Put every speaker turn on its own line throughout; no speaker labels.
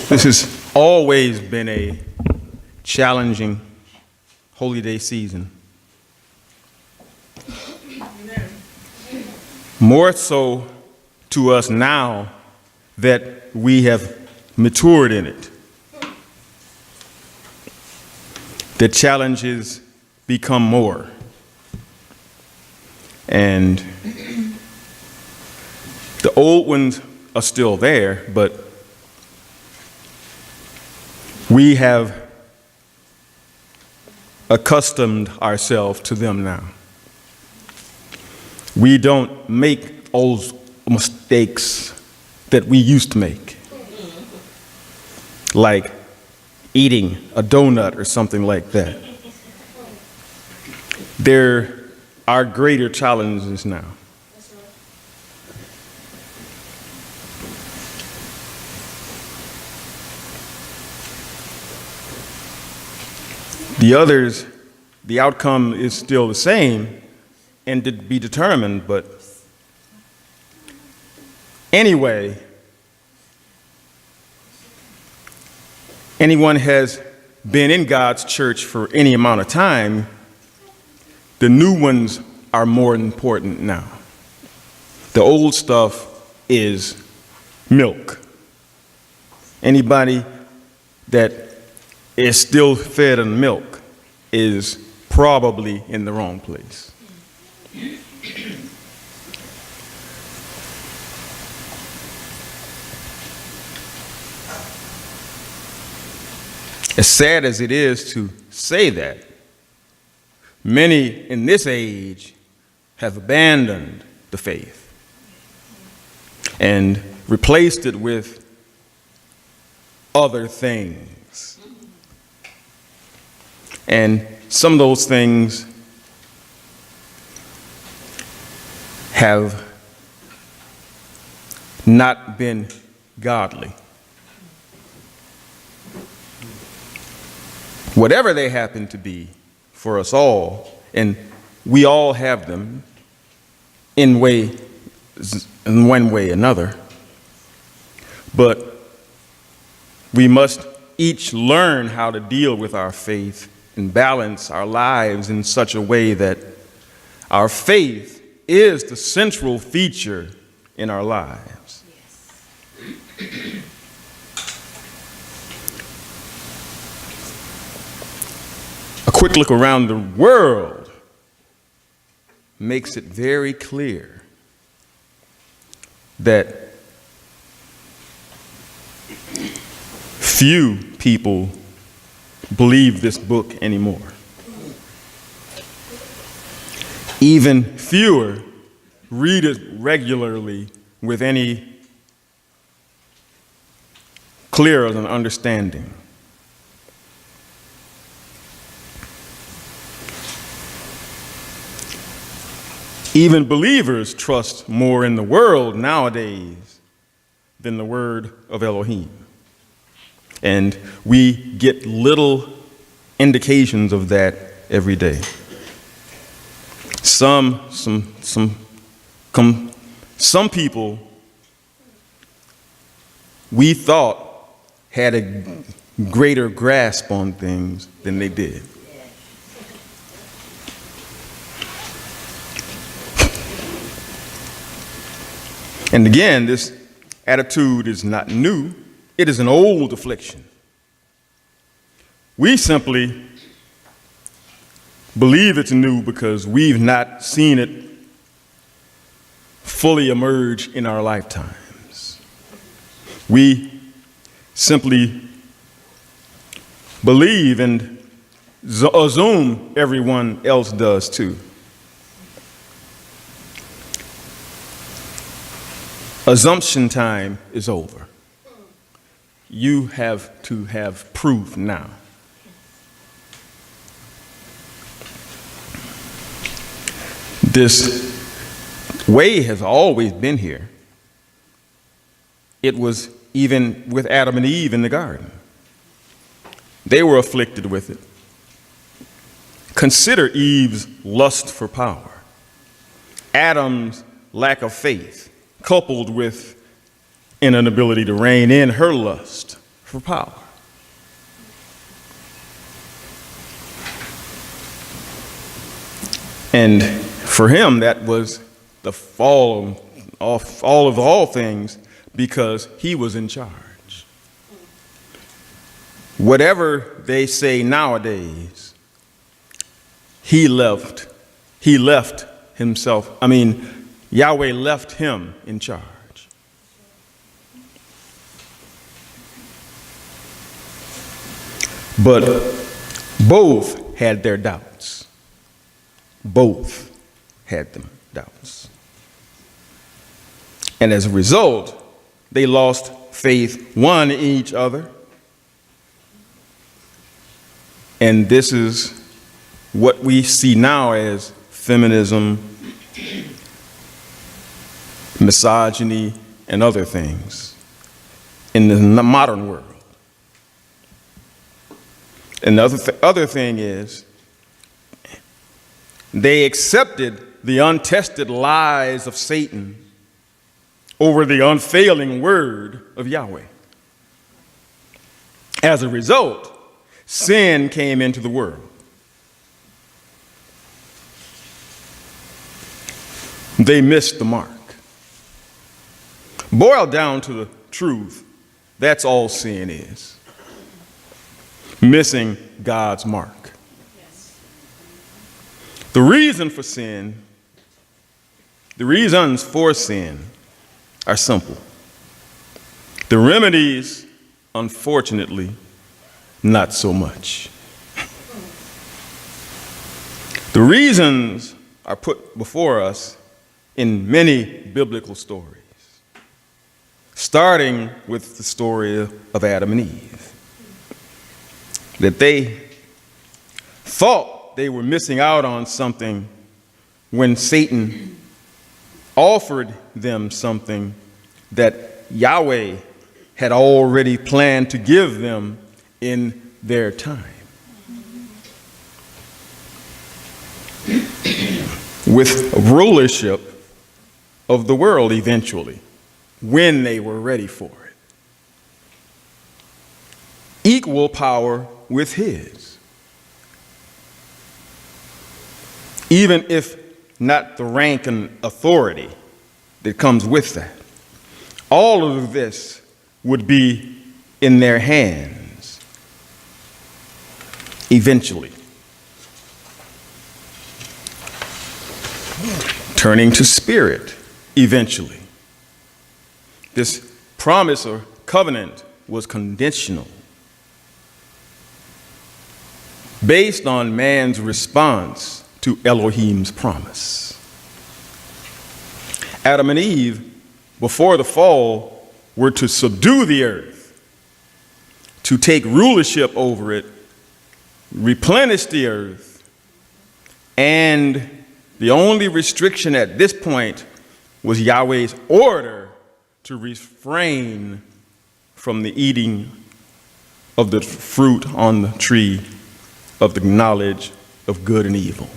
This has always been a challenging Holy Day season. More so to us now that we have matured in it. The challenges become more. And the old ones are still there, but we have accustomed ourselves to them now. We don't make old mistakes that we used to make, like eating a donut or something like that. There are greater challenges now. The others, the outcome is still the same and to be determined, but anyway, anyone has been in God's church for any amount of time, the new ones are more important now. The old stuff is milk. Anybody that is still fed on milk is probably in the wrong place. As sad as it is to say that, many in this age have abandoned the faith and replaced it with other things. And some of those things have not been godly. Whatever they happen to be for us all, and we all have them in one way or another, but we must each learn how to deal with our faith and balance our lives in such a way that our faith is the central feature in our lives. A quick look around the world makes it very clear that few people believe this book anymore. Even fewer read it regularly with any clearer understanding. Even believers trust more in the world nowadays than the word of Elohim. And we get little indications of that every day. Some people we thought had a greater grasp on things than they did. And again, this attitude is not new. It is an old affliction. We simply believe it's new because we've not seen it fully emerge in our lifetimes. We simply believe and assume everyone else does too. Assumption time is over. You have to have proof now. This way has always been here. It was even with Adam and Eve in the garden. They were afflicted with it. Consider Eve's lust for power, Adam's lack of faith, coupled with an inability to rein in her lust for power. And for him, that was the fall of all things, because he was in charge. Whatever they say nowadays, he left himself. Yahweh left him in charge. But both had their doubts. Both had them doubts. And as a result, they lost faith, one in each other. And this is what we see now as feminism, misogyny, and other things in the modern world. And the other thing is, they accepted the untested lies of Satan over the unfailing word of Yahweh. As a result, sin came into the world. They missed the mark. Boiled down to the truth, that's all sin is. Missing God's mark. The reasons for sin are simple. The remedies, unfortunately, not so much. The reasons are put before us in many biblical stories, starting with the story of Adam and Eve, that they thought they were missing out on something when Satan offered them something that Yahweh had already planned to give them in their time. With rulership of the world eventually, when they were ready for it. Equal power with his. Even if not the rank and authority that comes with that. All of this would be in their hands eventually. Turning to spirit eventually. This promise or covenant was conditional, based on man's response to Elohim's promise. Adam and Eve, before the fall, were to subdue the earth, to take rulership over it, replenish the earth, and the only restriction at this point was Yahweh's order to refrain from the eating of the fruit on the tree of the knowledge of good and evil.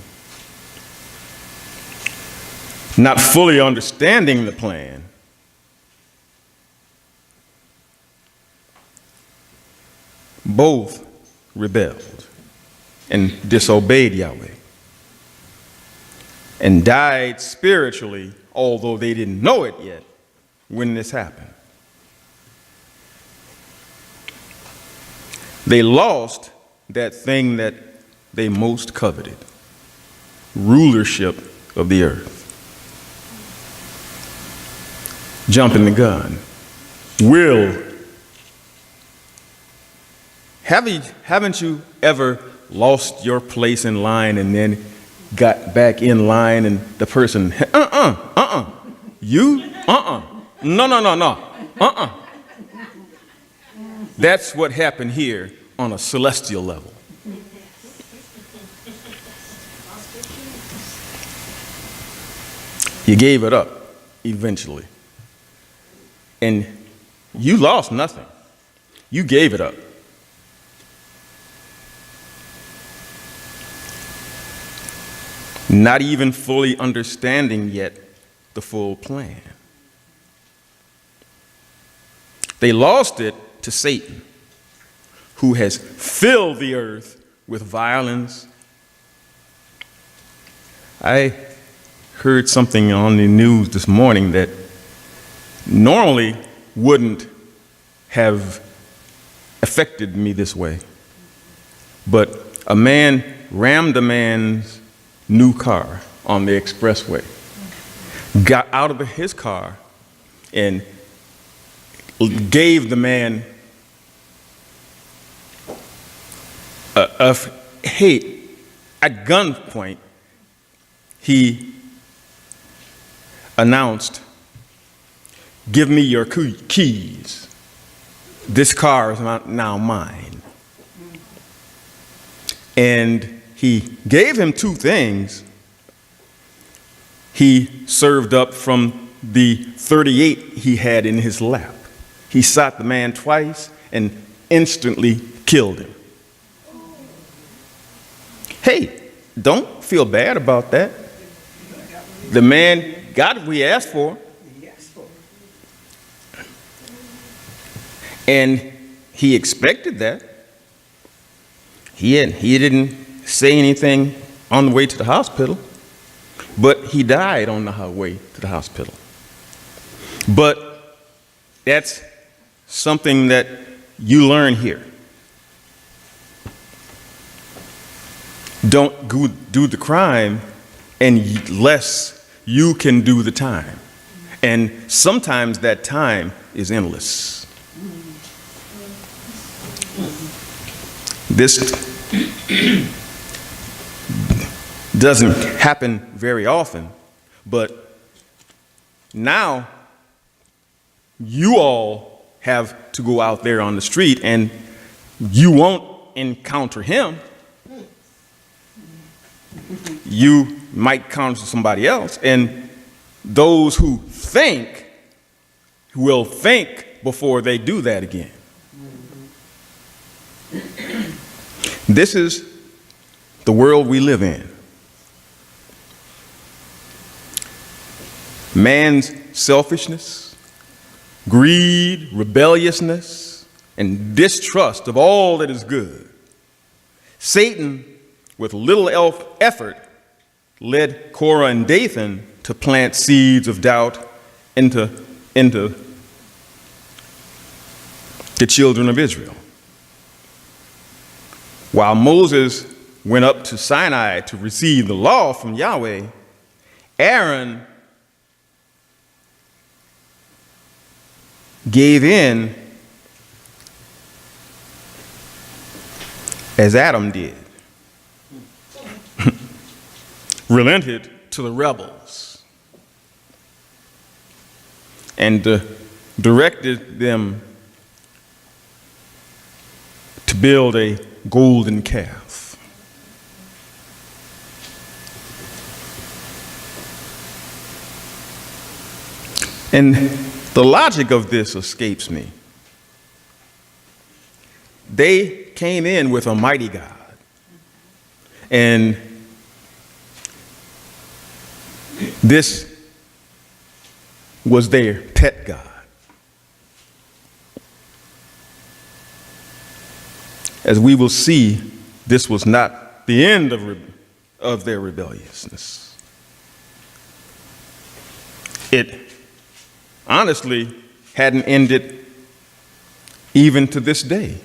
Not fully understanding the plan, both rebelled and disobeyed Yahweh and died spiritually, although they didn't know it yet when this happened. They lost that thing that they most coveted, rulership of the earth. Jumping the gun. Haven't you ever lost your place in line and then got back in line and the person, no. That's what happened here on a celestial level. You gave it up eventually. And you lost nothing. You gave it up. Not even fully understanding yet the full plan. They lost it to Satan. who has filled the earth with violence. I heard something on the news this morning that normally wouldn't have affected me this way. But a man rammed a man's new car on the expressway, got out of his car, and gave the man hate at gunpoint. He announced, "Give me your keys. This car is now mine." And he gave him two things. He served up from the 38 he had in his lap. He shot the man twice and instantly killed him. Hey, don't feel bad about that. The man got what he asked for. And he expected that. He didn't say anything on the way to the hospital, but he died on the way to the hospital. But that's something that you learn here. Don't do the crime unless you can do the time. And sometimes that time is endless. This doesn't happen very often, but now you all have to go out there on the street and you won't encounter him. You might encounter somebody else, and those who think will think before they do that again. This is the world we live in. Man's selfishness, greed, rebelliousness, and distrust of all that is good. Satan, with little effort, led Korah and Dathan to plant seeds of doubt into the children of Israel. While Moses went up to Sinai to receive the law from Yahweh, Aaron gave in as Adam did, relented to the rebels, and directed them to build a golden calf. And the logic of this escapes me. They came in with a mighty God, and this was their pet God. As we will see, this was not the end of their rebelliousness. It honestly hadn't ended even to this day.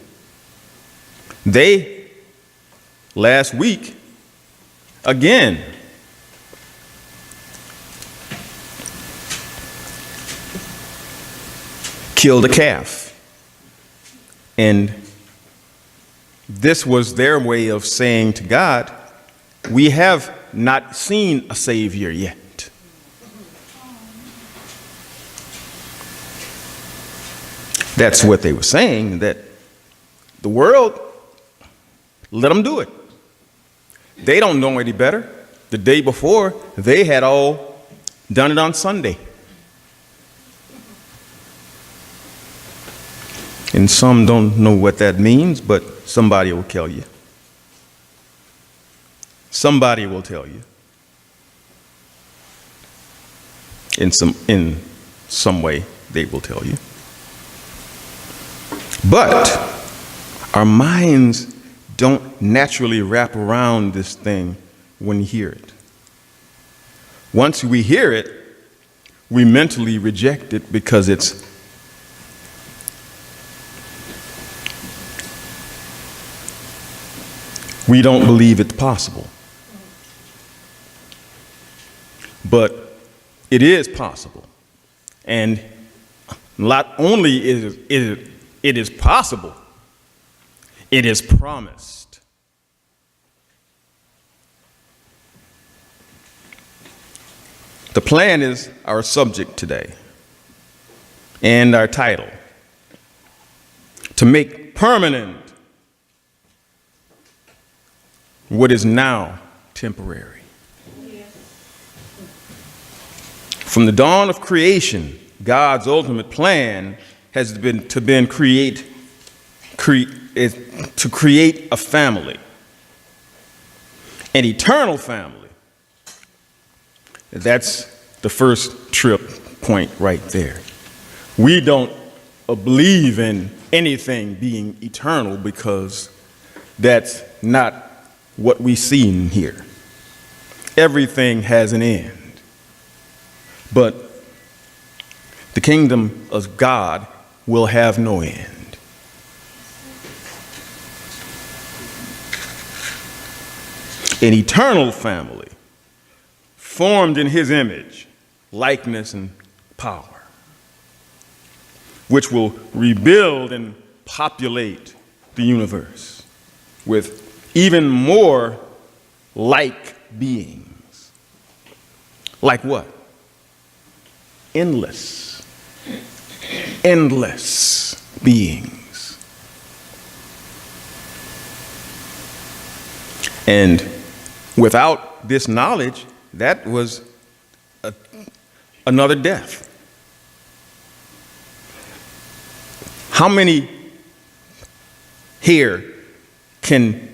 They, last week, again, killed a calf. And this was their way of saying to God, we have not seen a Savior yet. That's what they were saying, that the world, let them do it. They don't know any better. The day before, they had all done it on Sunday. And some don't know what that means, but somebody will tell you. Somebody will tell you. In some way, they will tell you. But Our minds don't naturally wrap around this thing when we hear it. Once we hear it, we mentally reject it because we don't believe it's possible. But it is possible. And not only is it is possible, it is promised. The plan is our subject today and our title: to make permanent what is now temporary. From the dawn of creation, God's ultimate plan has been to create a family, an eternal family. That's the first trip point right there. We don't believe in anything being eternal because that's not what we see in here. Everything has an end. But the kingdom of God will have no end. An eternal family formed in his image, likeness, and power, which will rebuild and populate the universe with even more like beings. Like what? Endless beings. And without this knowledge, that was another death. How many here can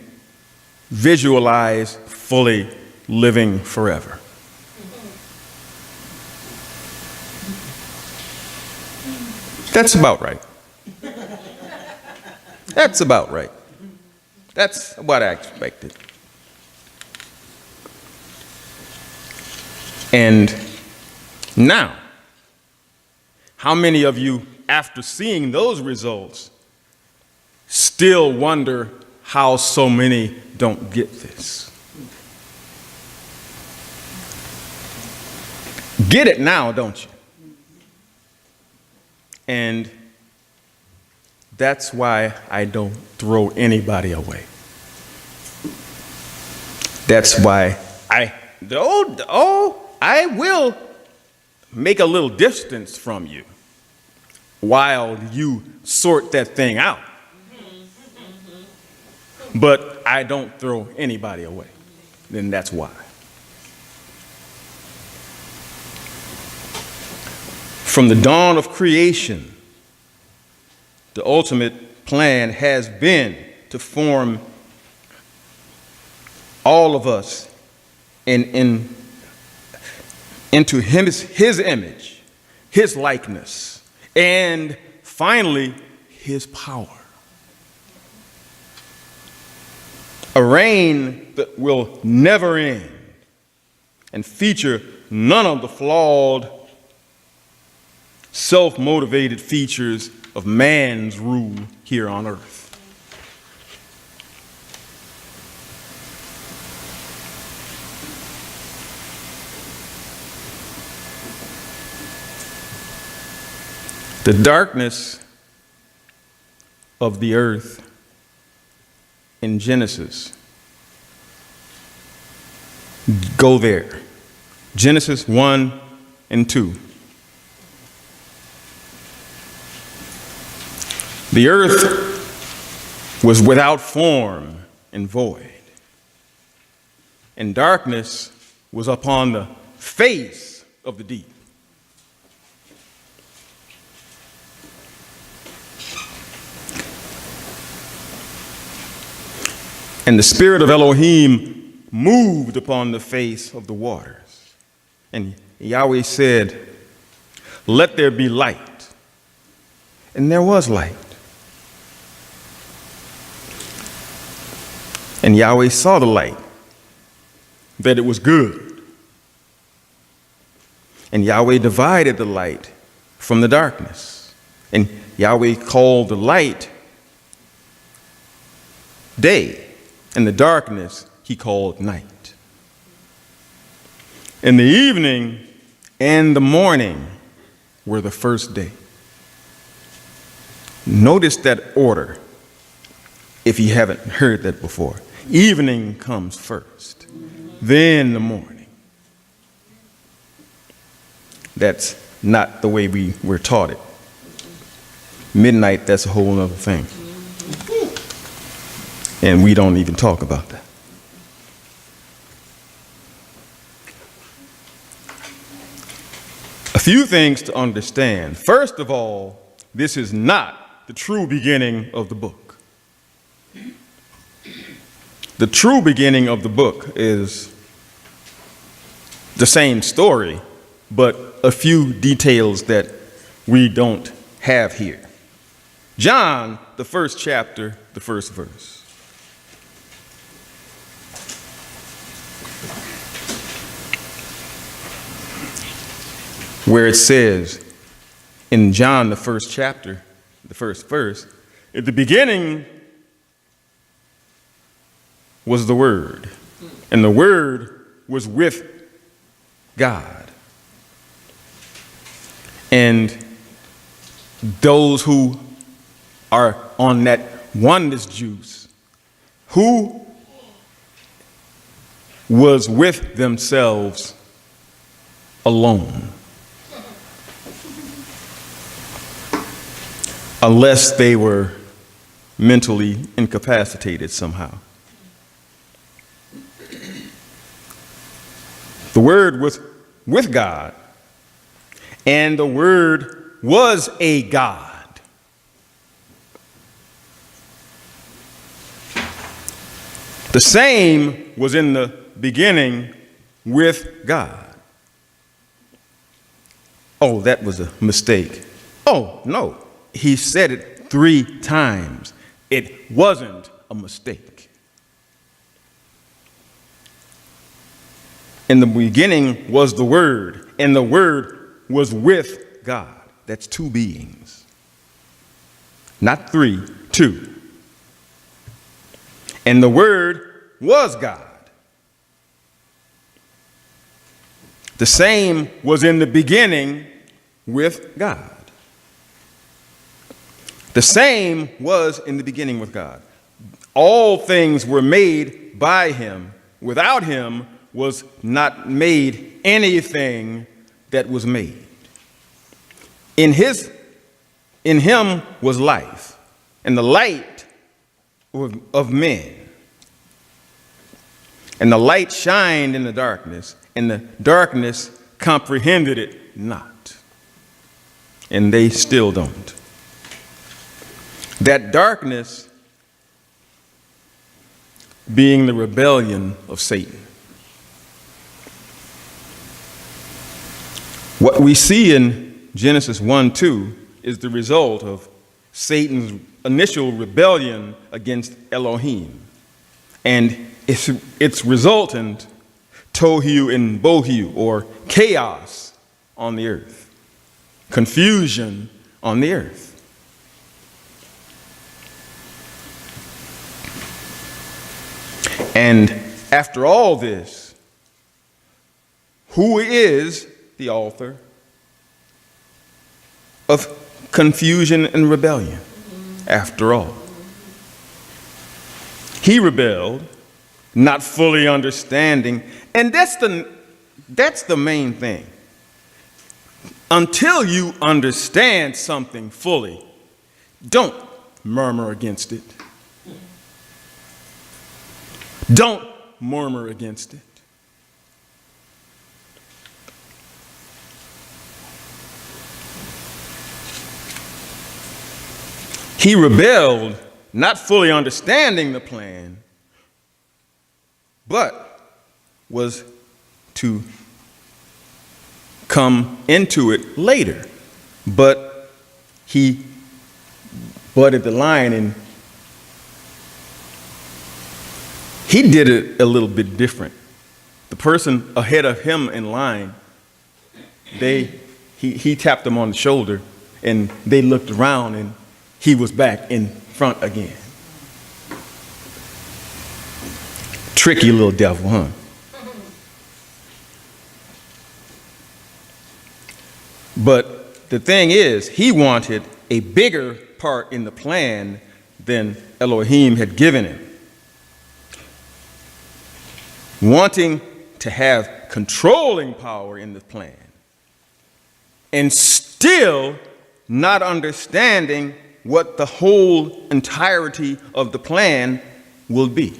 visualize fully living forever? That's about right. That's about right. That's what I expected. And now, how many of you, after seeing those results, still wonder how so many don't get this? Get it now, don't you? And that's why I don't throw anybody away. That's why I will make a little distance from you while you sort that thing out. But I don't throw anybody away. Then that's why. From the dawn of creation, the ultimate plan has been to form all of us into his image, his likeness, and finally, his power. A reign that will never end and feature none of the flawed, self-motivated features of man's rule here on earth. The darkness of the earth in Genesis. Go there. Genesis 1 and 2. The earth was without form and void, and darkness was upon the face of the deep. And the Spirit of Elohim moved upon the face of the waters. And Yahweh said, "Let there be light." And there was light. And Yahweh saw the light, that it was good. And Yahweh divided the light from the darkness. And Yahweh called the light day, and the darkness he called night. And the evening and the morning were the first day. Notice that order, if you haven't heard that before. Evening comes first, then the morning. That's not the way we were taught it. Midnight, that's a whole other thing. And we don't even talk about that. A few things to understand. First of all, this is not the true beginning of the book. The true beginning of the book is the same story, but a few details that we don't have here. John, the first chapter, the first verse. Where it says in John, the first chapter, the first verse, at the beginning was the Word, and the Word was with God. And those who are on that oneness juice, who was with themselves alone, unless they were mentally incapacitated somehow. The Word was with God, and the Word was a God. The same was in the beginning with God. Oh, that was a mistake. Oh, no. He said it 3 times. It wasn't a mistake. In the beginning was the Word, and the Word was with God. That's 2 beings. Not 3, 2. And the Word was God. The same was in the beginning with God. The same was in the beginning with God. All things were made by him. Without him was not made anything that was made. In him was life, and the light of men. And the light shined in the darkness, and the darkness comprehended it not. And they still don't. That darkness being the rebellion of Satan. What we see in Genesis 1:2 is the result of Satan's initial rebellion against Elohim. And its resultant tohu and bohu, or chaos on the earth, confusion on the earth. And after all this, who is the author of confusion and rebellion? After all, he rebelled, not fully understanding, and that's the main thing. Until you understand something fully, don't murmur against it. Don't murmur against it. He rebelled, not fully understanding the plan, but was to come into it later. But he butted the line and He did it a little bit different. The person ahead of him in line, he tapped them on the shoulder, and they looked around, and he was back in front again. Tricky little devil, huh? But the thing is, he wanted a bigger part in the plan than Elohim had given him. Wanting to have controlling power in the plan, and still not understanding what the whole entirety of the plan will be.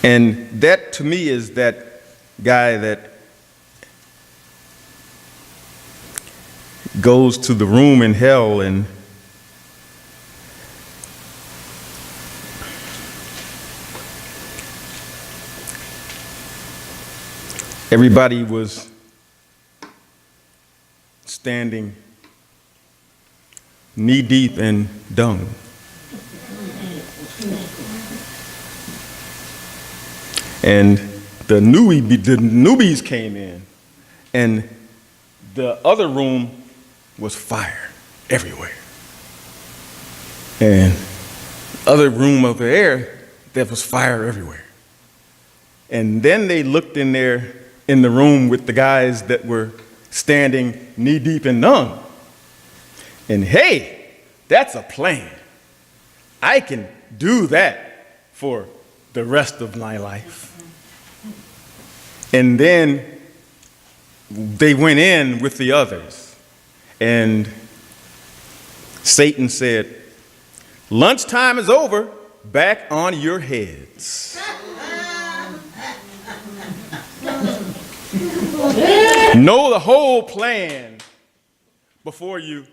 And that, to me, is that guy that goes to the room in hell and everybody was standing knee-deep in dung. And the newbies came in, and the other room was fire everywhere. And other room over there, there was fire everywhere. And then they looked in there in the room with the guys that were standing knee-deep in dung. And hey, that's a plan. I can do that for the rest of my life. And then they went in with the others. And Satan said, lunchtime is over, back on your heads. Know the whole plan before you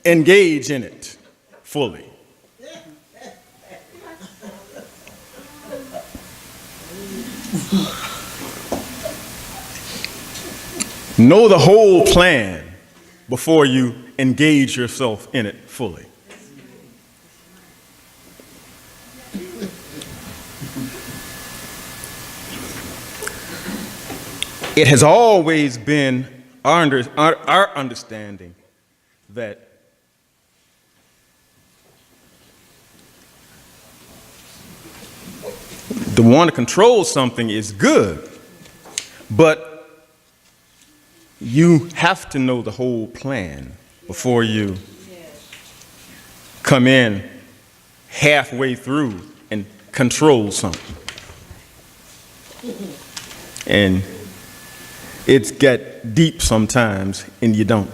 engage in it fully. Know the whole plan before you engage yourself in it fully. It has always been our understanding that the one to control something is good, but you have to know the whole plan before you come in halfway through and control something. And it's get deep sometimes, and you don't.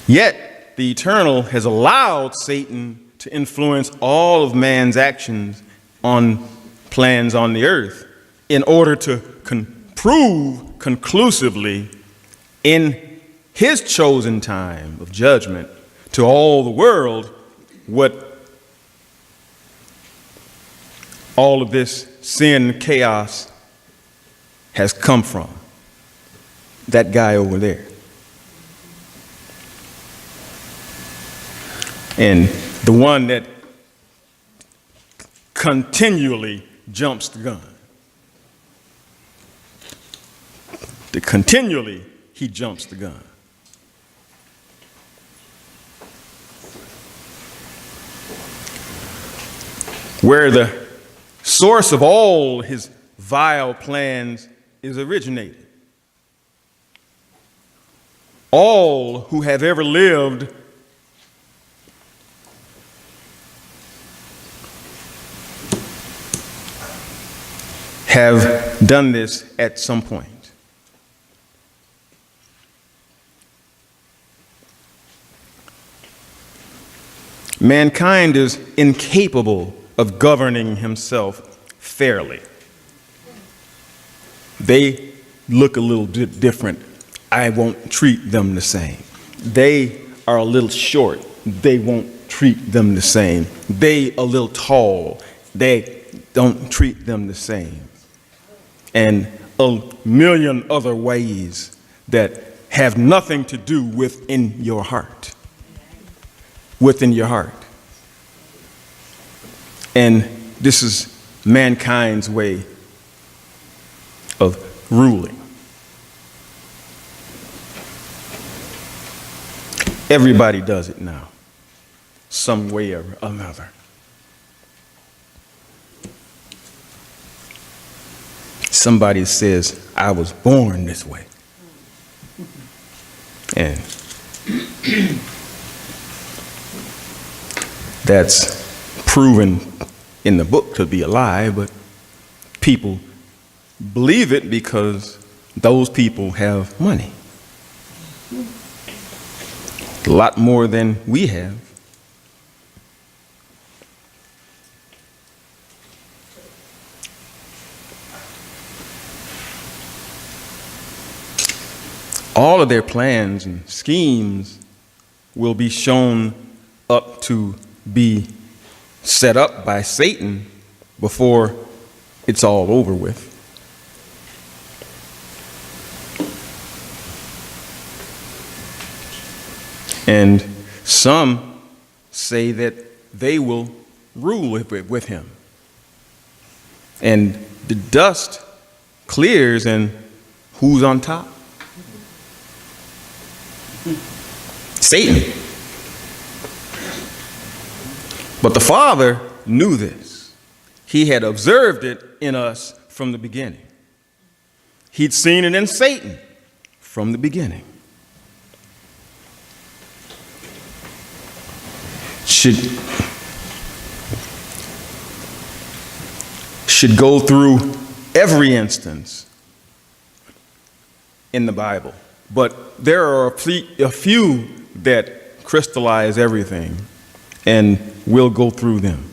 Yet, the Eternal has allowed Satan to influence all of man's actions on plans on the earth in order to prove conclusively in his chosen time of judgment to all the world what all of this sin and chaos has come from. That guy over there. And the one that continually jumps the gun. Continually, he jumps the gun. Where the source of all his vile plans is originated. All who have ever lived have done this at some point. Mankind is incapable of governing himself fairly. They look a little bit different. I won't treat them the same. They are a little short. They won't treat them the same. They a little tall. They don't treat them the same. And a million other ways that have nothing to do with in your heart. within your heart. And this is mankind's way of ruling. Everybody does it now, some way or another. Somebody says, I was born this way. And that's proven in the book to be a lie, but people believe it because those people have money. A lot more than we have. All of their plans and schemes will be shown up to be set up by Satan before it's all over with. And some say that they will rule with him. And the dust clears, and who's on top? Satan. But the Father knew this. He had observed it in us from the beginning. He'd seen it in Satan from the beginning. Should go through every instance in the Bible. But there are a few that crystallize everything, and we'll go through them.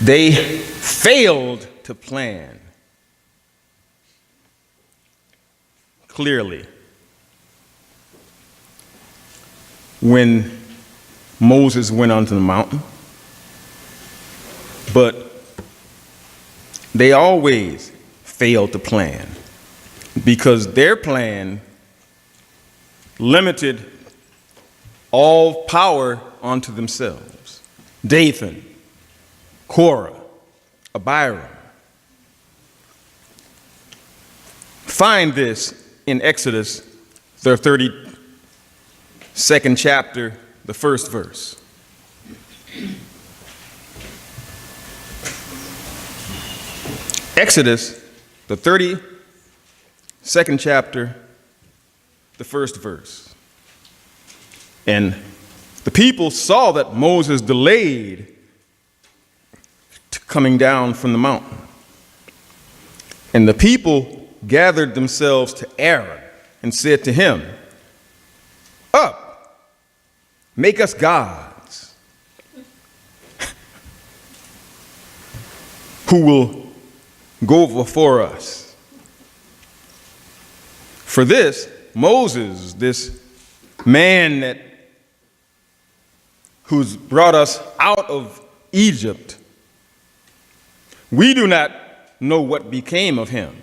They failed to plan clearly when Moses went onto the mountain, but they always failed to plan because their plan limited all power onto themselves. Dathan, Korah, Abiram. Find this in Exodus, the 32nd chapter, the first verse. Exodus, the 32nd chapter, the first verse. And the people saw that Moses delayed coming down from the mountain. And the people gathered themselves to Aaron and said to him, "Up, make us gods who will go before us." For this, Moses, this man who's brought us out of Egypt, we do not know what became of him.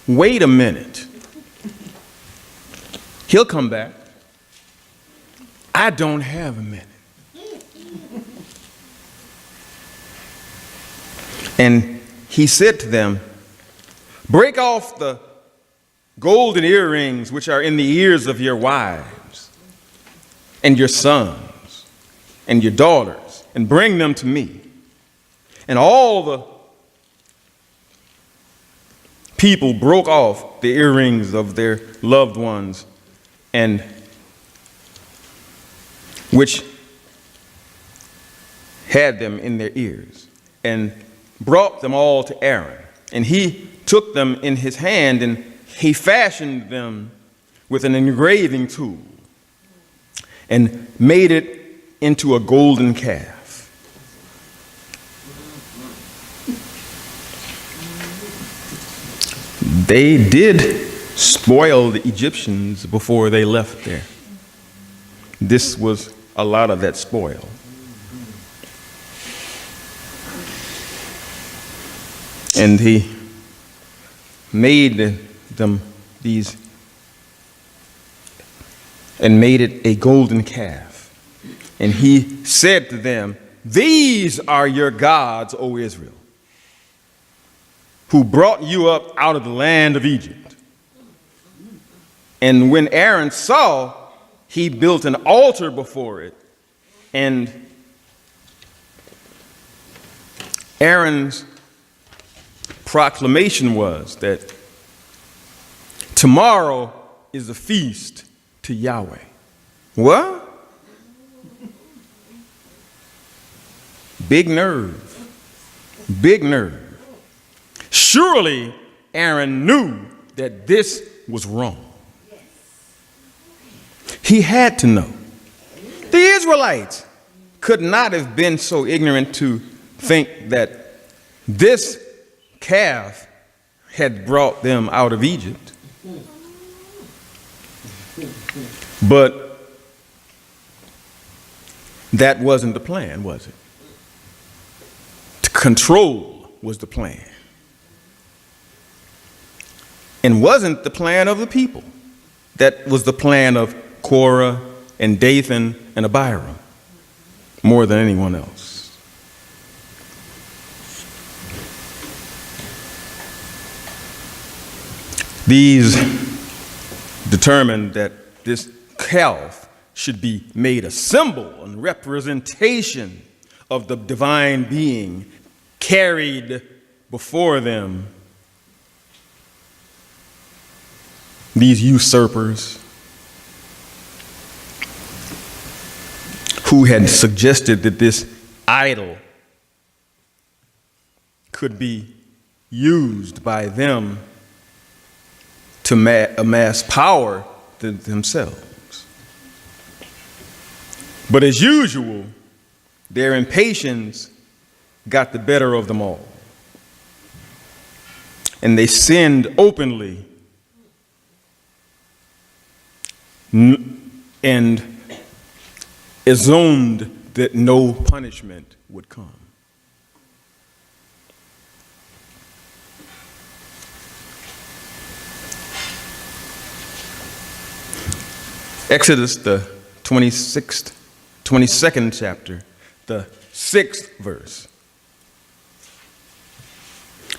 Wait a minute. He'll come back. I don't have a minute. And he said to them, "Break off the golden earrings which are in the ears of your wives and your sons and your daughters, and bring them to me." And all the people broke off the earrings of their loved ones, and which had them in their ears, and brought them all to Aaron. And he took them in his hand, and he fashioned them with an engraving tool, and made it into a golden calf. They did spoil the Egyptians before they left there. This was a lot of that spoil. And he made them these, and made it a golden calf. And he said to them, "These are your gods, O Israel, who brought you up out of the land of Egypt." And when Aaron saw, he built an altar before it. And Aaron's proclamation was that tomorrow is a feast to Yahweh. What? Big nerve. Big nerve. Surely Aaron knew that this was wrong. He had to know. The Israelites could not have been so ignorant to think that this calf had brought them out of Egypt. But that wasn't the plan, was it? To control was the plan. And wasn't the plan of the people. That was the plan of Korah and Dathan and Abiram more than anyone else. These determined that this calf should be made a symbol and representation of the divine being carried before them. These usurpers who had suggested that this idol could be used by them to amass power to themselves. But as usual, their impatience got the better of them all. And they sinned openly and assumed that no punishment would come. Exodus, the 22nd chapter, the 6th verse.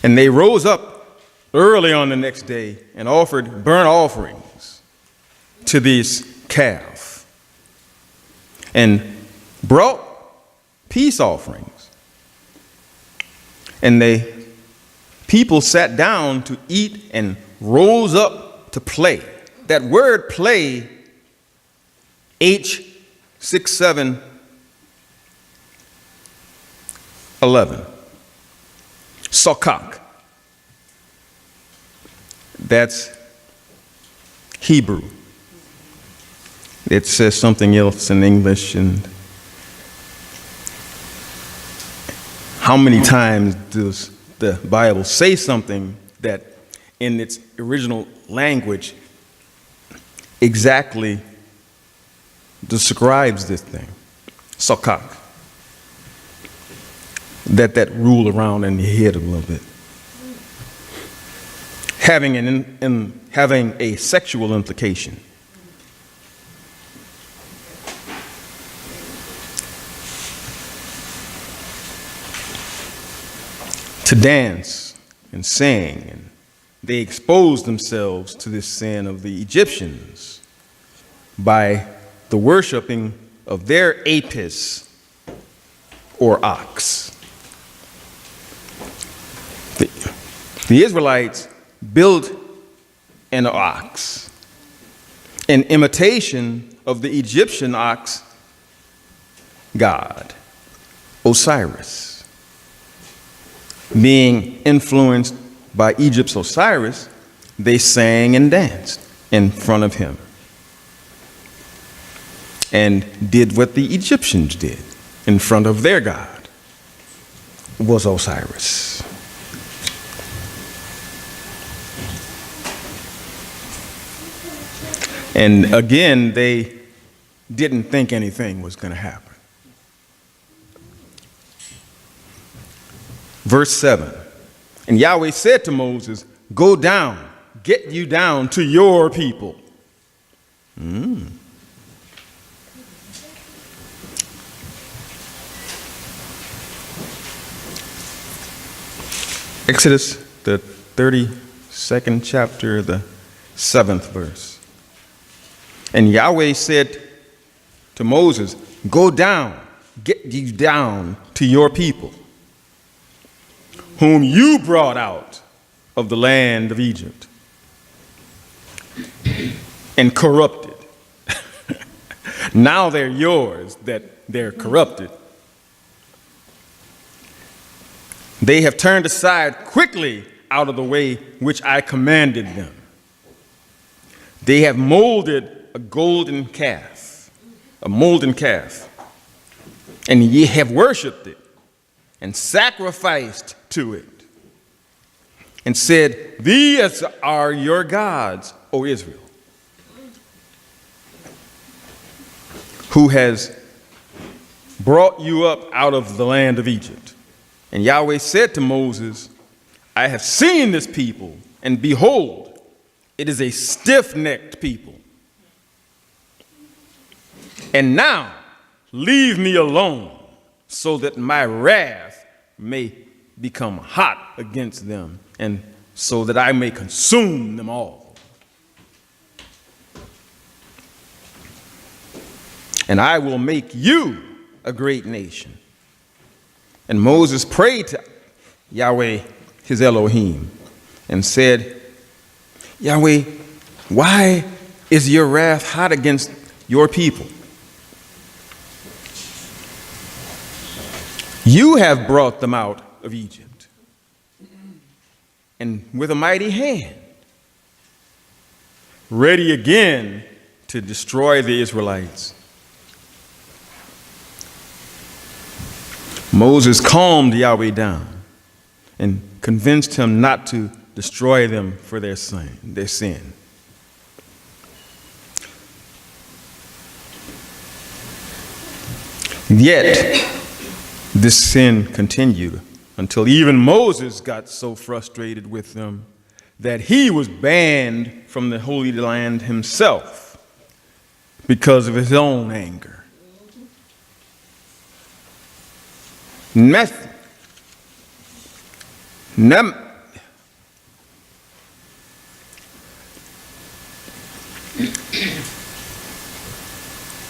And they rose up early on the next day and offered burnt offerings to this calf and brought peace offerings. And the people sat down to eat and rose up to play. That word play, H6711, Sokak. That's Hebrew. It says something else in English. And how many times does the Bible say something that in its original language exactly describes this thing? Sokak. That rule around in your head a little bit. Having a sexual implication. To dance and sing, and they exposed themselves to this sin of the Egyptians by the worshiping of their apis, or ox. The Israelites built an ox, an imitation of the Egyptian ox god, Osiris. Being influenced by Egypt's Osiris, they sang and danced in front of him and did what the Egyptians did in front of their god, was Osiris. And again, they didn't think anything was going to happen. Verse 7, and Yahweh said to Moses, go down, get you down to your people. Exodus, the 32nd chapter, the 7th verse. And Yahweh said to Moses, go down, get you down to your people, whom you brought out of the land of Egypt and corrupted. Now they're yours that they're corrupted. They have turned aside quickly out of the way which I commanded them. They have molded a golden calf, and ye have worshipped it and sacrificed to it, and said, these are your gods, O Israel, who has brought you up out of the land of Egypt. And Yahweh said to Moses, I have seen this people, and behold, it is a stiff-necked people. And now leave me alone, so that my wrath may become hot against them, and so that I may consume them all. And I will make you a great nation. And Moses prayed to Yahweh, his Elohim, and said, Yahweh, why is your wrath hot against your people? You have brought them out of Egypt, and with a mighty hand, ready again to destroy the Israelites. Moses calmed Yahweh down and convinced him not to destroy them for their sin. Yet, this sin continued until even Moses got so frustrated with them that he was banned from the Holy Land himself because of his own anger.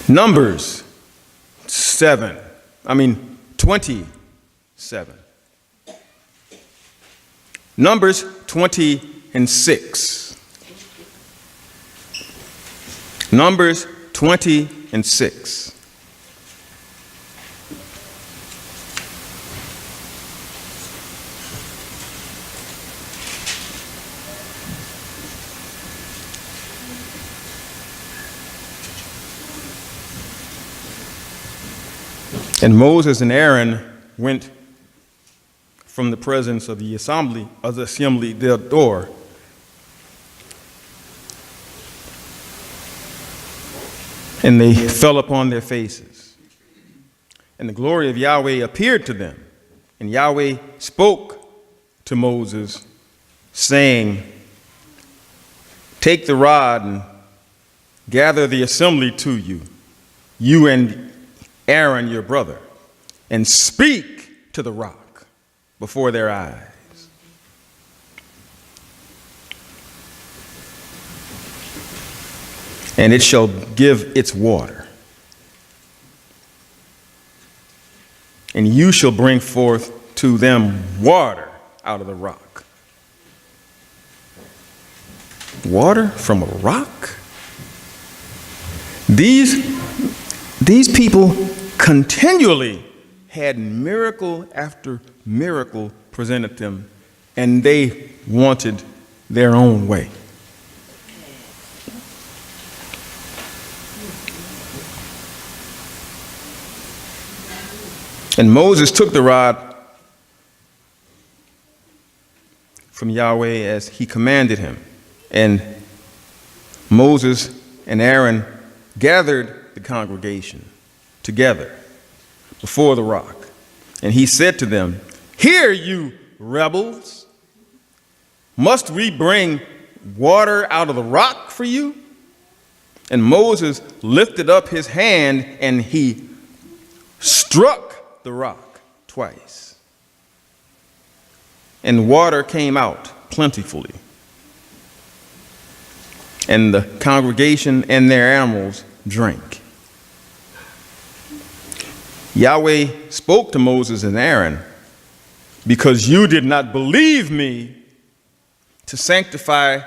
Numbers 27. Numbers 20 and 6. Numbers 20 and 6. And Moses and Aaron went from the presence of the assembly, the door, and they fell upon their faces. And the glory of Yahweh appeared to them. And Yahweh spoke to Moses, saying, take the rod and gather the assembly to you, you and Aaron your brother, and speak to the rock before their eyes. And it shall give its water. And you shall bring forth to them water out of the rock. Water from a rock? These people continually had miracle after miracle presented them, and they wanted their own way. And Moses took the rod from Yahweh as he commanded him, and Moses and Aaron gathered the congregation together before the rock. And he said to them, "Hear, you rebels, must we bring water out of the rock for you?" And Moses lifted up his hand and he struck the rock twice. And water came out plentifully. And the congregation and their animals drank. Yahweh spoke to Moses and Aaron, "Because you did not believe me to sanctify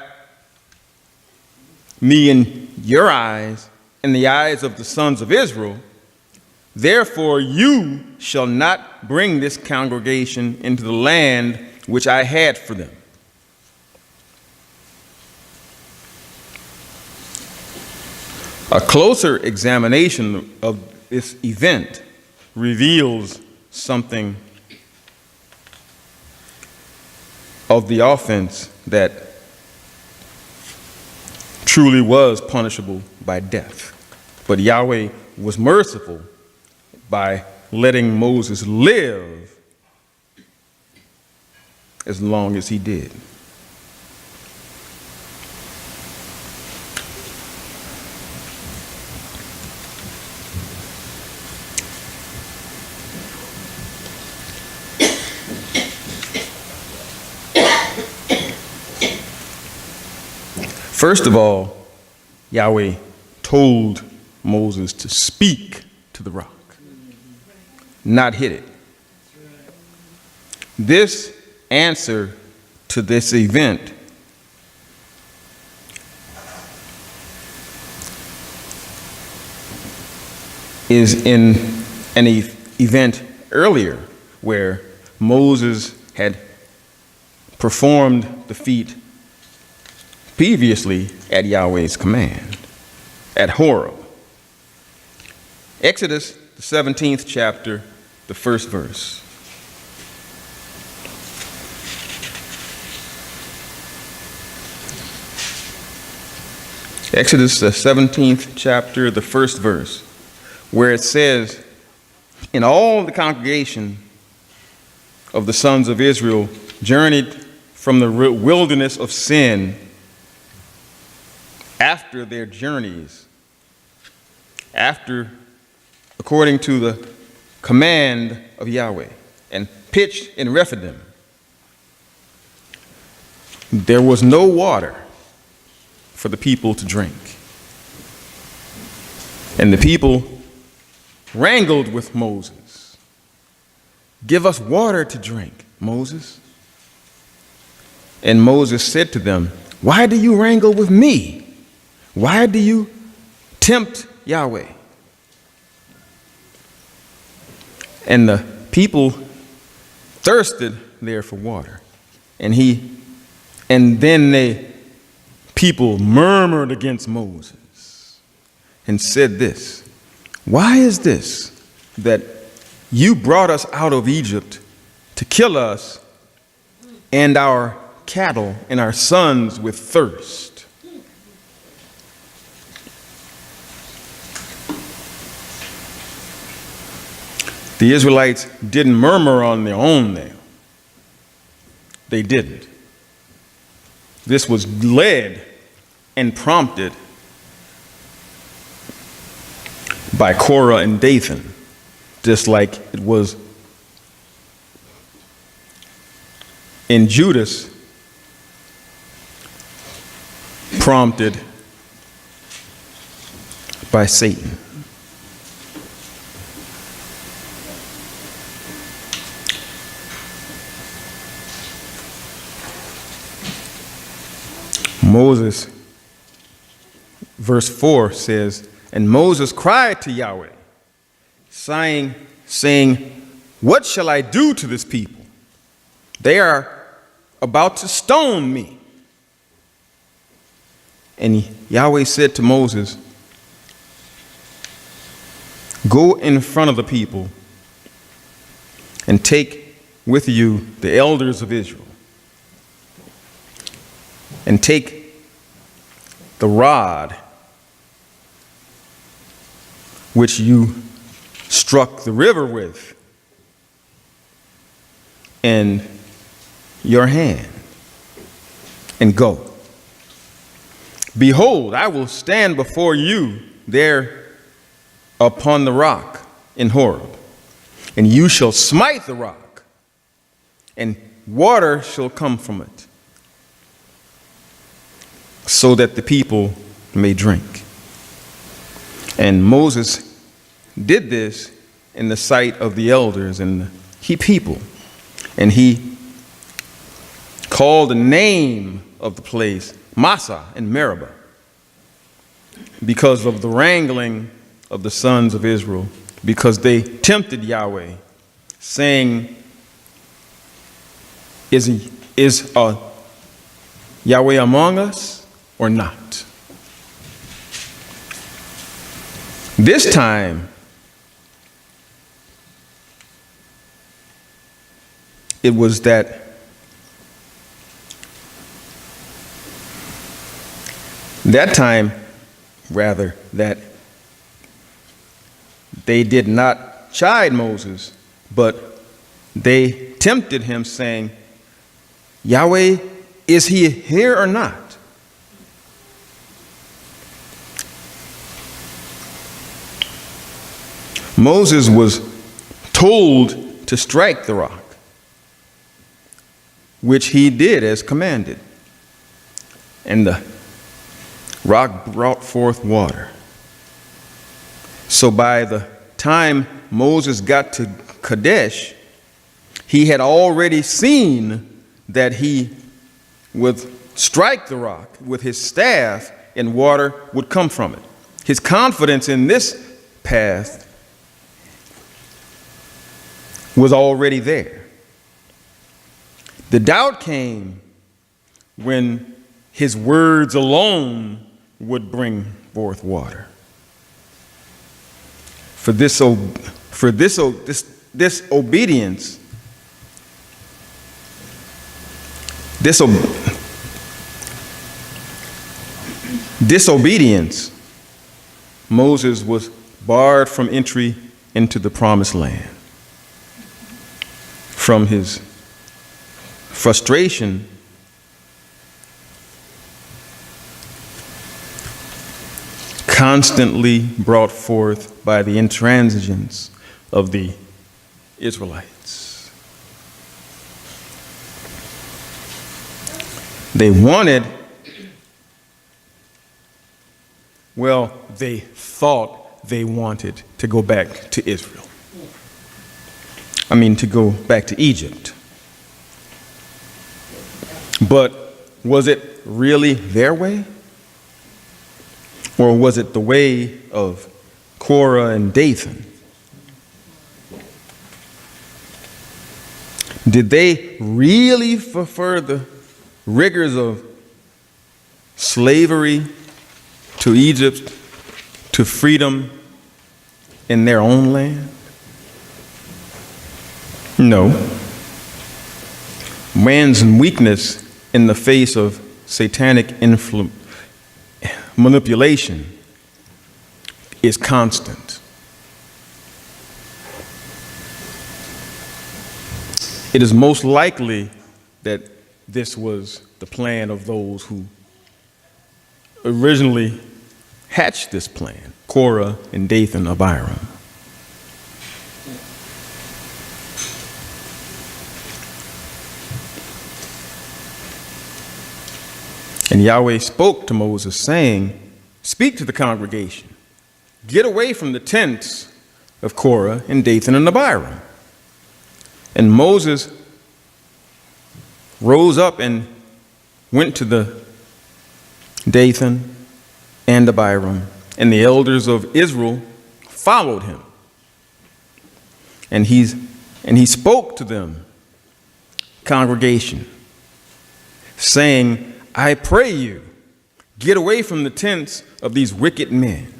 me in your eyes, in the eyes of the sons of Israel, therefore you shall not bring this congregation into the land which I had for them." A closer examination of this event reveals something of the offense that truly was punishable by death. But Yahweh was merciful by letting Moses live as long as he did. First of all, Yahweh told Moses to speak to the rock, not hit it. This answer to this event is in an event earlier where Moses had performed the feat previously at Yahweh's command, at Horeb. Exodus, the 17th chapter, the first verse. Exodus, the 17th chapter, the first verse, where it says, "And all the congregation of the sons of Israel journeyed from the wilderness of sin after their journeys, according to the command of Yahweh, and pitched in Rephidim. There was no water for the people to drink. And the people wrangled with Moses. 'Give us water to drink, Moses.' And Moses said to them, 'Why do you wrangle with me? Why do you tempt Yahweh?' And the people thirsted there for water. And then the people murmured against Moses and said this, 'Why is this that you brought us out of Egypt to kill us and our cattle and our sons with thirst?' The Israelites didn't murmur on their own now. They didn't. This was led and prompted by Korah and Dathan, just like it was in Judas, prompted by Satan. Moses, verse 4 says, "And Moses cried to Yahweh, saying, 'What shall I do to this people? They are about to stone me.' And Yahweh said to Moses, 'Go in front of the people and take with you the elders of Israel, and take the rod which you struck the river with, in your hand, and go. Behold, I will stand before you there upon the rock in Horeb, and you shall smite the rock, and water shall come from it, so that the people may drink. And Moses did this in the sight of the elders and the people, and he called the name of the place Massah and Meribah, because of the wrangling of the sons of Israel, because they tempted Yahweh, saying, Is Yahweh among us or not? This time, it was that they did not chide Moses, but they tempted him, saying, Yahweh, is he here or not? Moses was told to strike the rock, which he did as commanded, and the rock brought forth water. So by the time Moses got to Kadesh, he had already seen that he would strike the rock with his staff and water would come from it. His confidence in this path was already there. The doubt came when his words alone would bring forth water. For this disobedience, Moses was barred from entry into the promised land. From his frustration, constantly brought forth by the intransigence of the Israelites. They thought they wanted to go back to Israel. To go back to Egypt. But was it really their way? Or was it the way of Korah and Dathan? Did they really prefer the rigors of slavery to Egypt to freedom in their own land? No. Man's weakness in the face of satanic manipulation is constant. It is most likely that this was the plan of those who originally hatched this plan, Korah and Dathan of Abiram. And Yahweh spoke to Moses, saying, speak to the congregation. Get away from the tents of Korah and Dathan and Abiram. And Moses rose up and went to the Dathan and Abiram, and the elders of Israel followed him. And he spoke to them, congregation, saying, I pray you, get away from the tents of these wicked men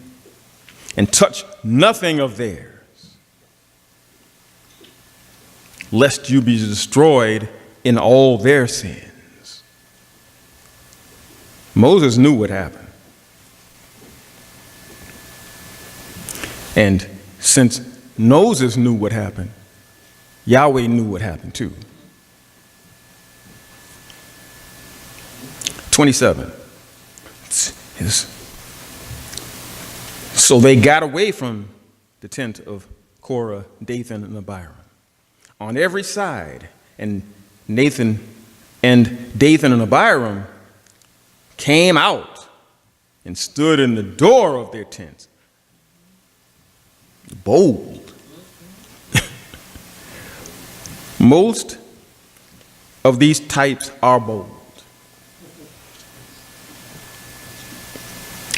and touch nothing of theirs, lest you be destroyed in all their sins. Moses knew what happened. And since Moses knew what happened, Yahweh knew what happened too. 27. So they got away from the tent of Korah, Dathan, and Abiram on every side, and Dathan and Abiram came out and stood in the door of their tents. Bold. Most of these types are bold.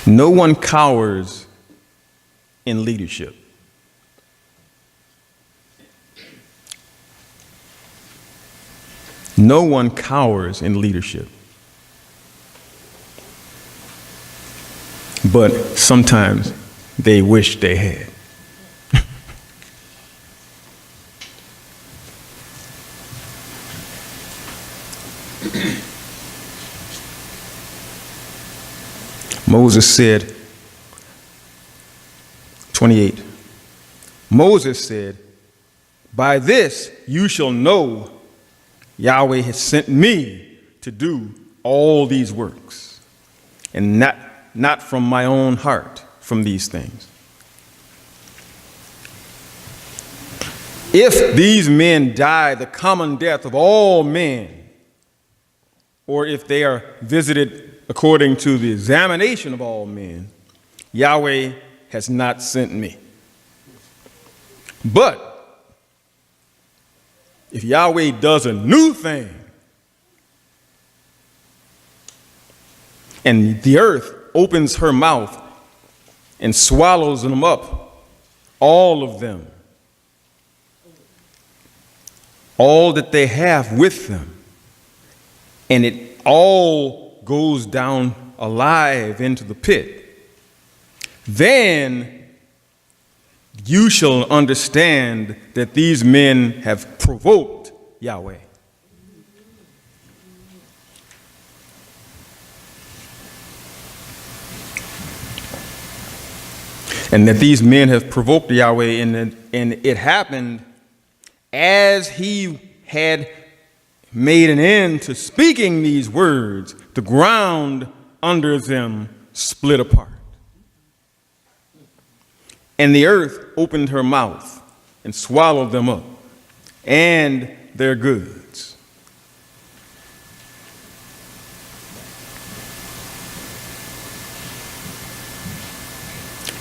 No one cowers in leadership. No one cowers in leadership. But sometimes they wish they had. Moses said, 28, Moses said, "By this you shall know Yahweh has sent me to do all these works, and not from my own heart from these things. If these men die the common death of all men, or if they are visited according to the examination of all men, Yahweh has not sent me. But if Yahweh does a new thing, and the earth opens her mouth and swallows them up, all of them, all that they have with them, and it all goes down alive into the pit, then you shall understand that these men have provoked Yahweh." And that these men have provoked Yahweh, and it happened as he had made an end to speaking these words, the ground under them split apart. And the earth opened her mouth and swallowed them up and their goods.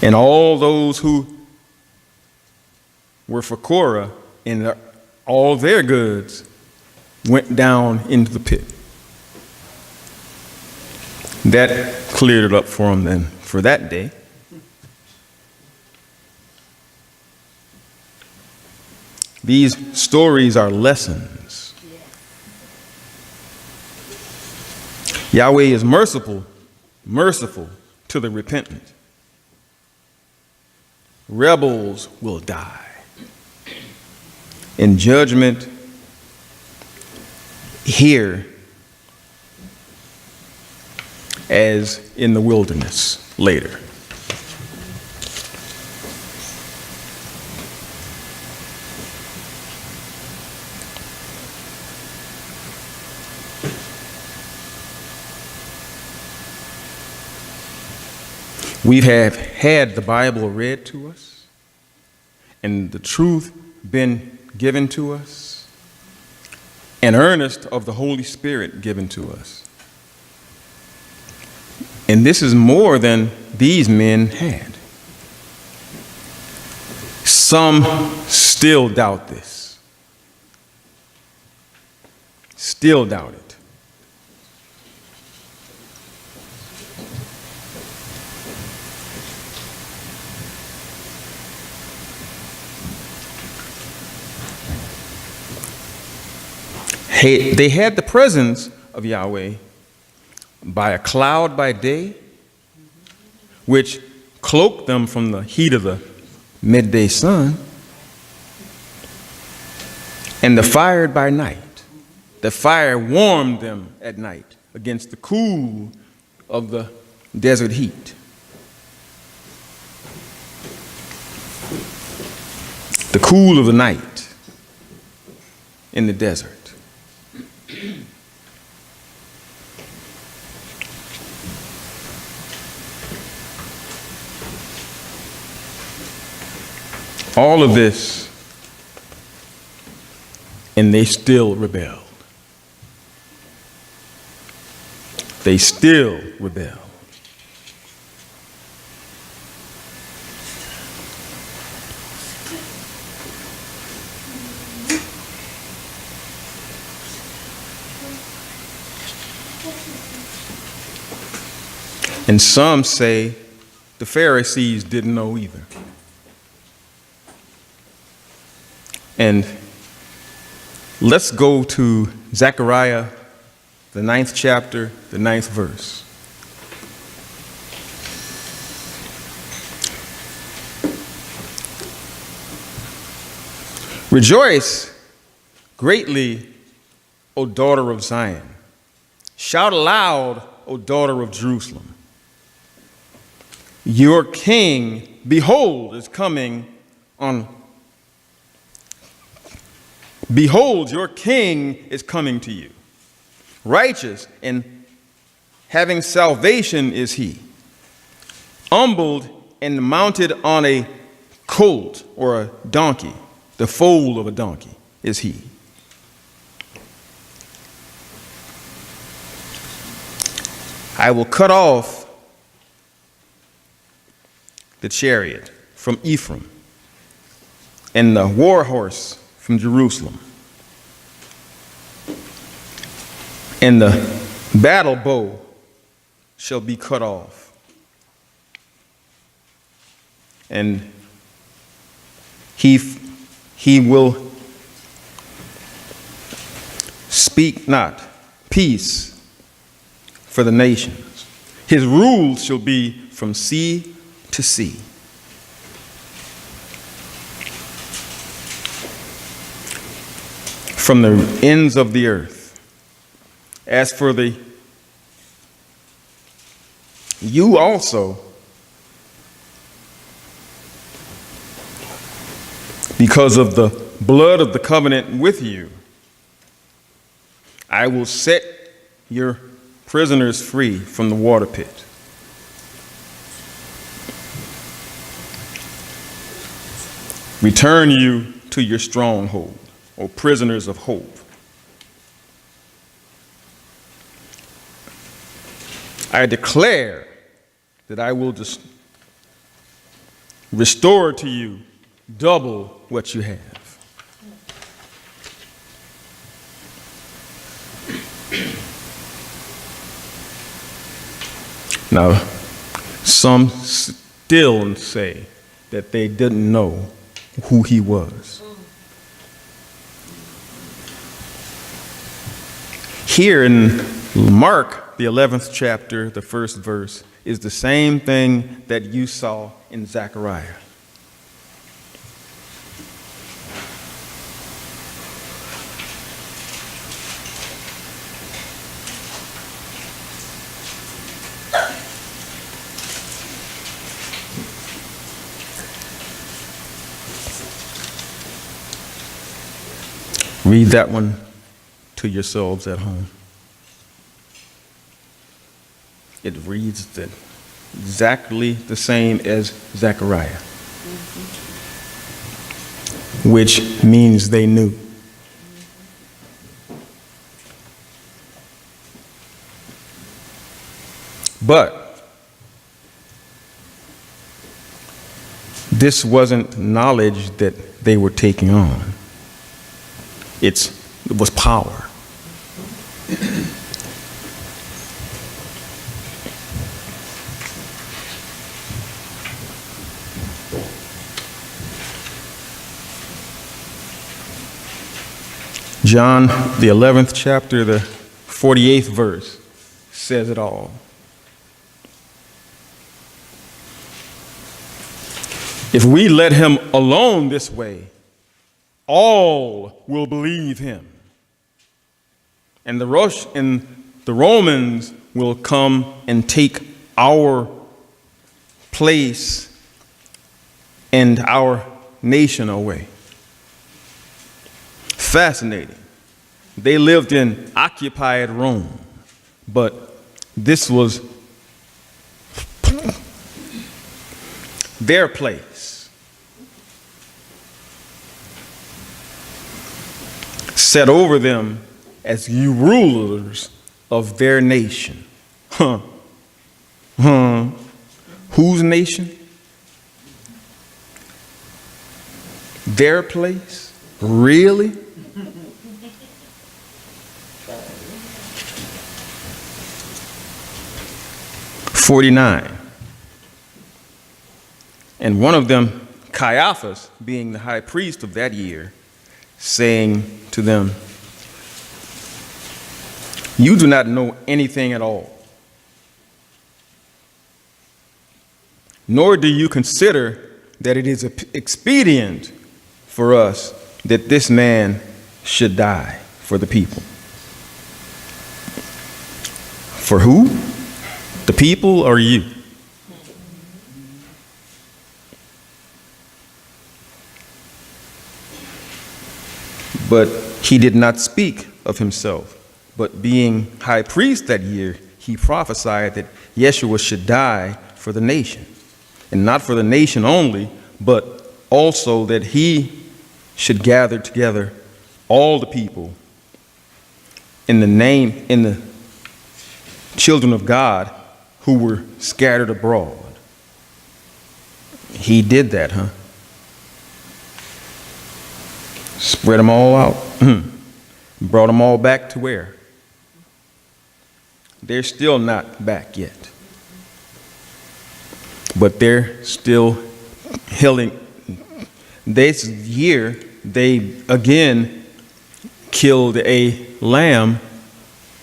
And all those who were for Korah and all their goods went down into the pit. That cleared it up for them then for that day. These stories are lessons. Yahweh is merciful to the repentant. Rebels will die. In judgment here as in the wilderness later. We have had the Bible read to us and the truth been given to us, an earnest of the Holy Spirit given to us. And this is more than these men had. Some still doubt this. Still doubt it. They had the presence of Yahweh by a cloud by day, which cloaked them from the heat of the midday sun, and the fire by night. The fire warmed them at night against the cool of the desert heat. the cool of the night in the desert. All of this, and they still rebelled. They still rebelled. And some say the Pharisees didn't know either. And let's go to Zechariah, the 9th chapter, the 9th verse. Rejoice greatly, O daughter of Zion. Shout aloud, O daughter of Jerusalem. Your king, behold, is coming on. Behold, your king is coming to you. Righteous and having salvation is he. Humbled and mounted on a colt or a donkey, the foal of a donkey is he. I will cut off the chariot from Ephraim and the war horse from Jerusalem, and the battle bow shall be cut off, and he will speak not peace for the nations. His rule shall be from sea to sea. From the ends of the earth. As for you also, because of the blood of the covenant with you, I will set your prisoners free from the water pit. Return you to your stronghold, O prisoners of hope. I declare that I will restore to you double what you have. Now, some still say that they didn't know who he was. Here in Mark, the 11th chapter, the 1st verse, is the same thing that you saw in Zechariah. Read that one to yourselves at home. It reads exactly the same as Zechariah, which means they knew. But this wasn't knowledge that they were taking on. It was power. John, the 11th chapter, the 48th verse, says it all. If we let him alone this way, all will believe him. And the Romans will come and take our place and our nation away. Fascinating. They lived in occupied Rome, but this was their place, set over them as you rulers of their nation. Whose nation? Their place? Really? "49. And one of them, Caiaphas, being the high priest of that year, saying to them, 'You do not know anything at all, nor do you consider that it is expedient for us that this man should die for the people.'" For who? The people or you? But he did not speak of himself, but being high priest that year, he prophesied that Yeshua should die for the nation, and not for the nation only, but also that he should gather together all the people in the children of God who were scattered abroad. He did that, huh? Spread them all out. Brought them all back to where? They're still not back yet. But they're still healing. This year, they again killed a lamb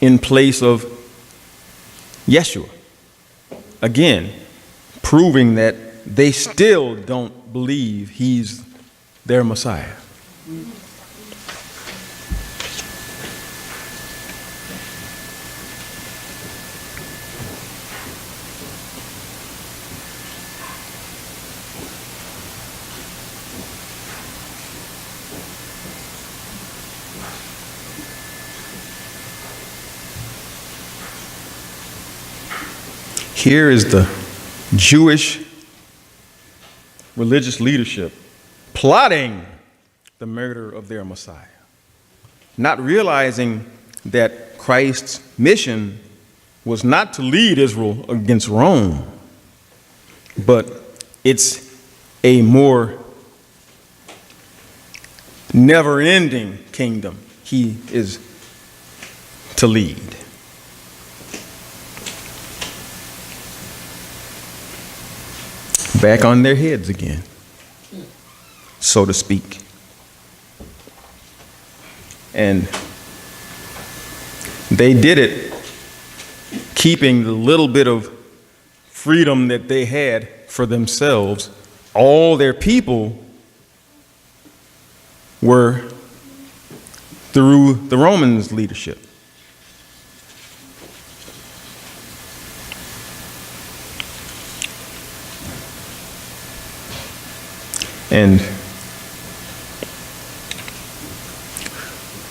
in place of Yeshua. Again, proving that they still don't believe he's their Messiah. Here is the Jewish religious leadership plotting the murder of their Messiah, not realizing that Christ's mission was not to lead Israel against Rome, but it's a more never-ending kingdom he is to lead. Back on their heads again, so to speak. And they did it keeping the little bit of freedom that they had for themselves. All their people were through the Romans' leadership. And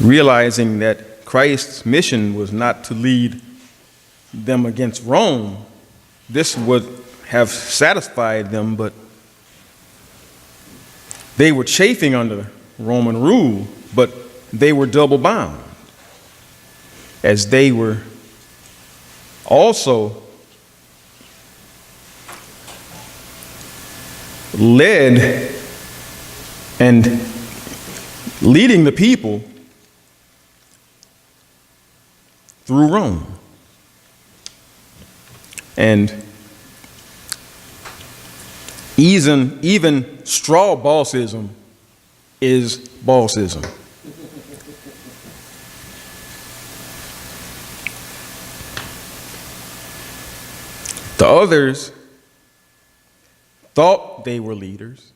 realizing that Christ's mission was not to lead them against Rome, this would have satisfied them, but they were chafing under Roman rule, but they were double bound, as they were also led and leading the people through Rome. And even straw bossism is bossism. The others thought they were leaders,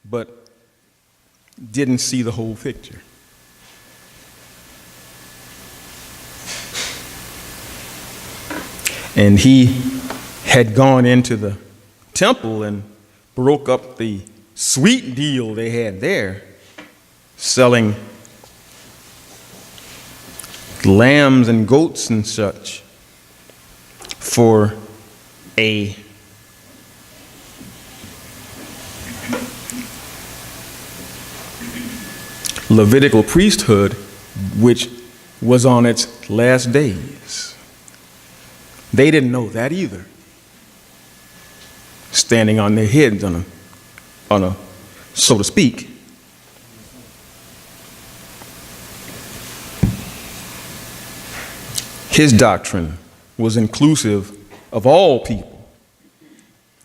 but didn't see the whole picture. And he had gone into the temple and broke up the sweet deal they had there, selling lambs and goats and such for a Levitical priesthood, which was on its last days. They didn't know that either. Standing on their heads on a, so to speak. His doctrine was inclusive of all people.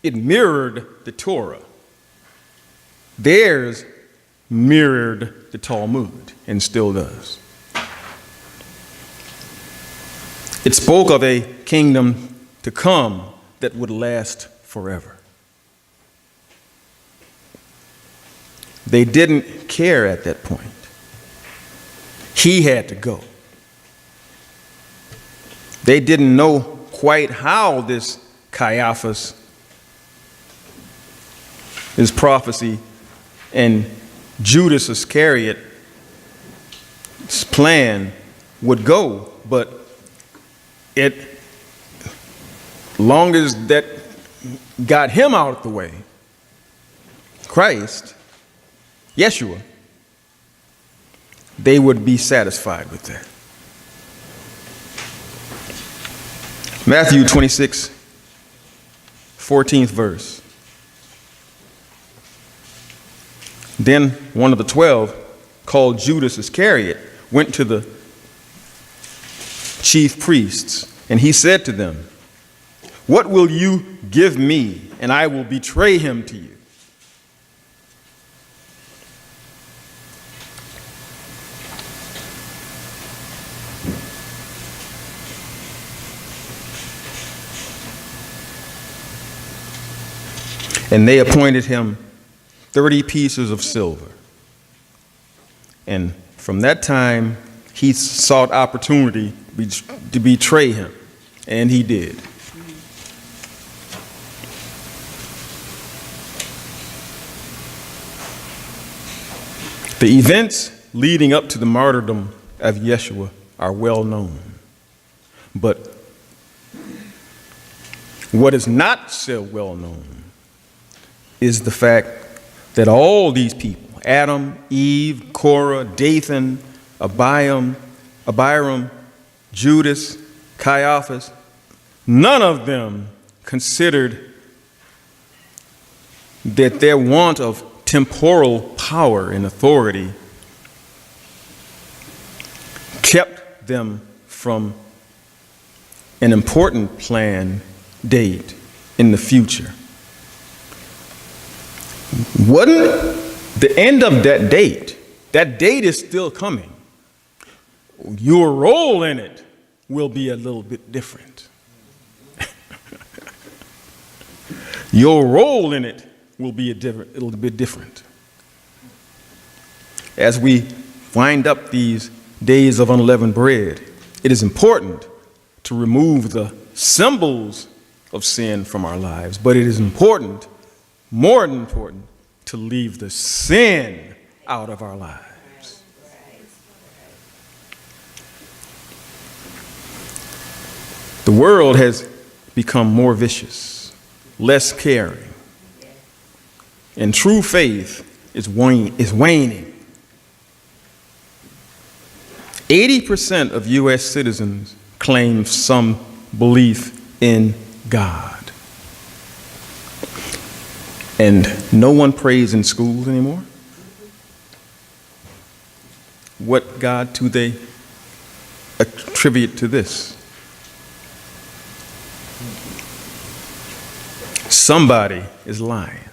It mirrored the Torah. Theirs mirrored the Talmud and still does. It spoke of a kingdom to come that would last forever. They didn't care at that point. He had to go. They didn't know quite how this Caiaphas, this prophecy, and Judas Iscariot's plan would go, but long as that got him out of the way, Christ, Yeshua, they would be satisfied with that. Matthew 26, 14th verse. Then one of the 12, called Judas Iscariot, went to the chief priests, and he said to them, "What will you give me, and I will betray him to you?" And they appointed him 30 pieces of silver. And from that time, he sought opportunity to betray him, and he did. The events leading up to the martyrdom of Yeshua are well known. But what is not so well known is the fact that all these people, Adam, Eve, Korah, Dathan, Abiram, Judas, Caiaphas, none of them considered that their want of temporal power and authority kept them from an important planned date in the future. Wasn't the end of that date is still coming. Your role in it will be a little bit different. Your role in it will be a little bit different. As we wind up these days of unleavened bread, it is important to remove the symbols of sin from our lives, but it is important, more than important, to leave the sin out of our lives. The world has become more vicious, less caring, and true faith is waning. 80% of U.S. citizens claim some belief in God. And no one prays in schools anymore. What God do they attribute to this? Somebody is lying.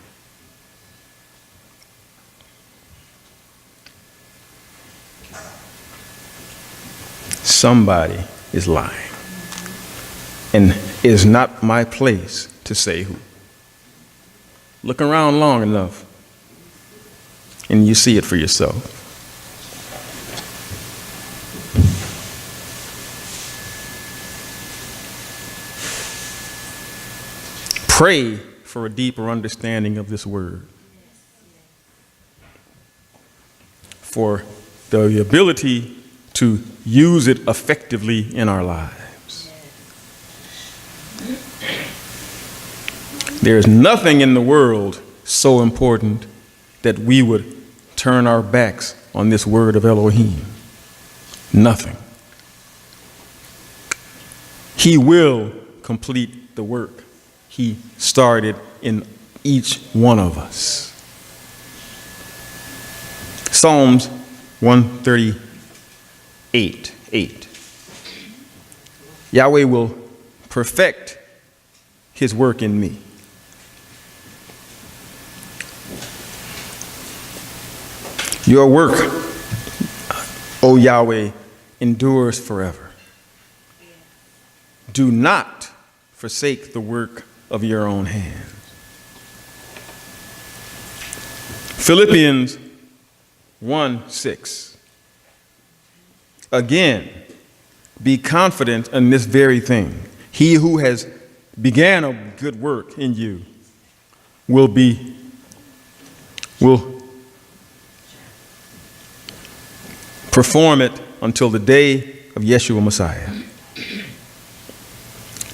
Somebody is lying. And it is not my place to say who. Look around long enough, and you see it for yourself. Pray for a deeper understanding of this word, for the ability to use it effectively in our lives. There is nothing in the world so important that we would turn our backs on this word of Elohim. Nothing. He will complete the work he started in each one of us. Psalms 138:8. Yahweh will perfect his work in me. Your work, O Yahweh, endures forever. Do not forsake the work of your own hands. Philippians 1:6. Again, be confident in this very thing. He who has began a good work in you will perform it until the day of Yeshua Messiah.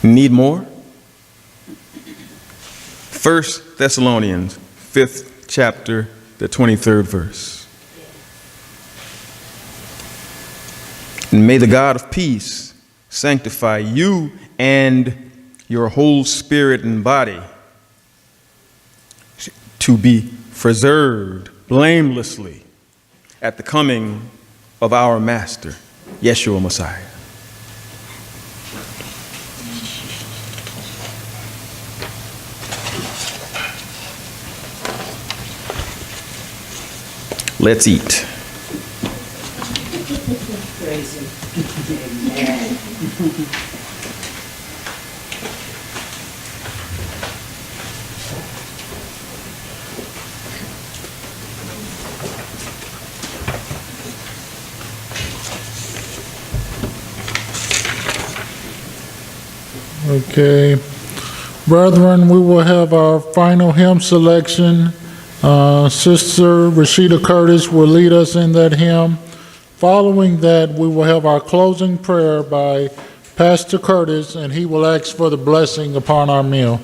Need more? 1 Thessalonians 5th chapter, the 23rd verse. And may the God of peace sanctify you and your whole spirit and body to be preserved blamelessly at the coming of our Master, Yeshua Messiah. Let's eat.
Praise him. Amen.
Okay. Brethren, we will have our final hymn selection. Sister Rashida Curtis will lead us in that hymn. Following that, we will have our closing prayer by Pastor Curtis, and he will ask for the blessing upon our meal.